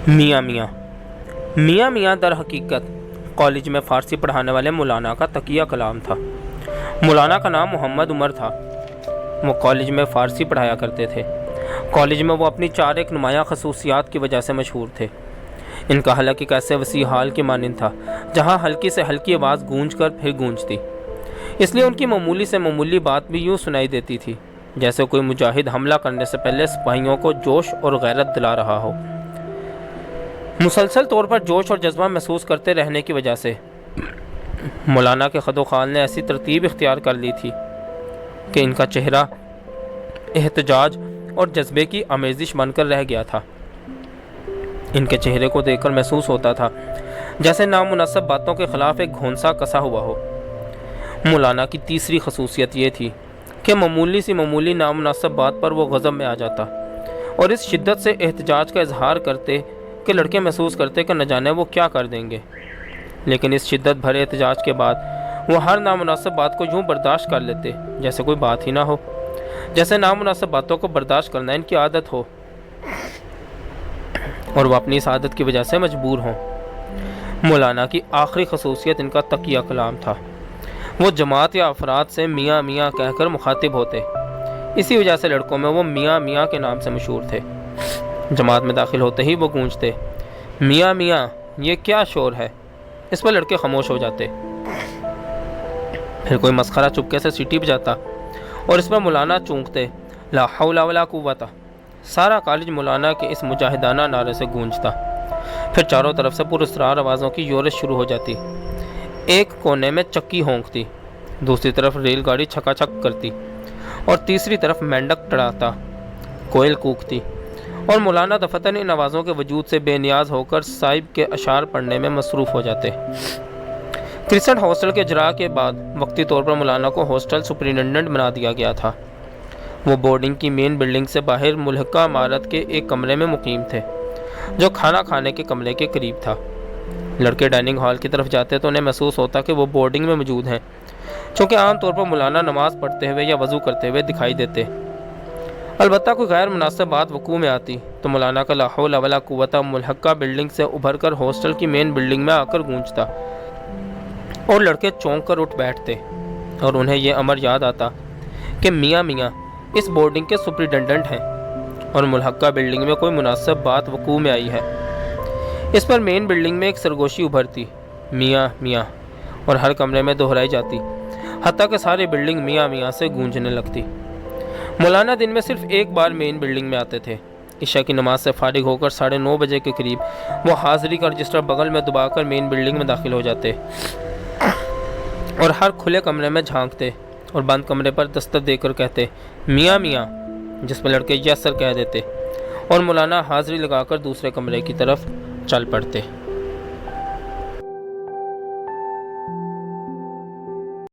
میاں میاں میاں میاں در حقیقت کالج میں فارسی پڑھانے والے مولانا کا تقیہ کلام تھا۔ مولانا کا نام محمد عمر تھا۔ وہ کالج میں فارسی پڑھایا کرتے تھے۔ کالج میں وہ اپنی چار ایک نمایاں خصوصیات کی وجہ سے مشہور تھے۔ ان کا حلق ایک ایسے وسیع حال کے مانند تھا جہاں ہلکی سے ہلکی آواز گونج کر پھر گونجتی، اس لیے ان کی معمولی سے معمولی بات بھی یوں سنائی دیتی تھی جیسے کوئی مجاہد حملہ کرنے سے پہلے سپاہیوں کو جوش اور غیرت دلا رہا ہو۔ مسلسل طور پر جوش اور جذبہ محسوس کرتے رہنے کی وجہ سے مولانا کے خد و خال نے ایسی ترتیب اختیار کر لی تھی کہ ان کا چہرہ احتجاج اور جذبے کی آمیزش بن کر رہ گیا تھا۔ ان کے چہرے کو دیکھ کر محسوس ہوتا تھا جیسے نامناسب باتوں کے خلاف ایک گھونسا کسا ہوا ہو۔ مولانا کی تیسری خصوصیت یہ تھی کہ معمولی سی معمولی نامناسب بات پر وہ غضب میں آ جاتا اور اس شدت سے احتجاج کا اظہار کرتے کہ لڑکے محسوس کرتے کہ نہ جانے وہ کیا کر دیں گے، لیکن اس شدت بھرے احتجاج کے بعد وہ ہر نامناسب بات کو یوں برداشت کر لیتے جیسے کوئی بات ہی نہ ہو، جیسے نامناسب باتوں کو برداشت کرنا ان کی عادت ہو اور وہ اپنی اس عادت کی وجہ سے مجبور ہوں۔ مولانا کی آخری خصوصیت ان کا تقیہ کلام تھا۔ وہ جماعت یا افراد سے میاں میاں کہہ کر مخاطب ہوتے، اسی وجہ سے لڑکوں میں وہ میاں میاں کے نام سے مشہور تھے۔ جماعت میں داخل ہوتے ہی وہ گونجتے، میاں میاں یہ کیا شور ہے؟ اس پر لڑکے خاموش ہو جاتے۔ پھر کوئی مسخرہ چپکے سے سیٹی بجاتا اور اس پر مولانا چونکتے، لا حول ولا قوت۔ سارا کالج مولانا کے اس مجاہدانہ نعرے سے گونجتا۔ پھر چاروں طرف سے پراسرار آوازوں کی یورش شروع ہو جاتی۔ ایک کونے میں چکی ہونکتی، دوسری طرف ریل گاڑی چھکا چھک کرتی اور تیسری طرف مینڈک ٹڑاتا، کوئل کوکتی، اور مولانا دفتر ان آوازوں کے وجود سے بے نیاز ہو کر صاحب کے اشعار پڑھنے میں مصروف ہو جاتے۔ کرسٹن ہاسٹل کے اجراء کے بعد وقتی طور پر مولانا کو ہاسٹل سپرنٹینڈنٹ بنا دیا گیا تھا۔ وہ بورڈنگ کی مین بلڈنگ سے باہر ملحقہ عمارت کے ایک کمرے میں مقیم تھے جو کھانا کھانے کے کمرے کے قریب تھا۔ لڑکے ڈائننگ ہال کی طرف جاتے تو انہیں محسوس ہوتا کہ وہ بورڈنگ میں موجود ہیں، چونکہ عام طور پر مولانا نماز پڑھتے ہوئے یا وضو کرتے ہوئے دکھائی دیتے۔ البتہ کوئی غیر مناسب بات وقوع میں آتی تو مولانا کا لا حول ولا قوت ملحقہ بلڈنگ سے ابھر کر ہاسٹل کی مین بلڈنگ میں آ کر گونجتا اور لڑکے چونک کر اٹھ بیٹھتے اور انہیں یہ امر یاد آتا کہ میاں میاں اس بورڈنگ کے سپرنٹینڈنٹ ہیں اور ملحقہ بلڈنگ میں کوئی مناسب بات وقوع میں آئی ہے۔ اس پر مین بلڈنگ میں ایک سرگوشی ابھرتی، میاں میاں، اور ہر کمرے میں دہرائی جاتی، حتیٰ کہ ساری بلڈنگ میاں میاں سے گونجنے لگتی۔ مولانا دن میں صرف ایک بار مین بلڈنگ میں آتے تھے۔ عشاء کی نماز سے فارغ ہو کر 9:30 بجے کے قریب وہ حاضری کا رجسٹر بغل میں دبا کر مین بلڈنگ میں داخل ہو جاتے اور ہر کھلے کمرے میں جھانکتے اور بند کمرے پر دستک دے کر کہتے، میاں میاں، جس پر لڑکے یس سر کہہ دیتے اور مولانا حاضری لگا کر دوسرے کمرے کی طرف چل پڑتے۔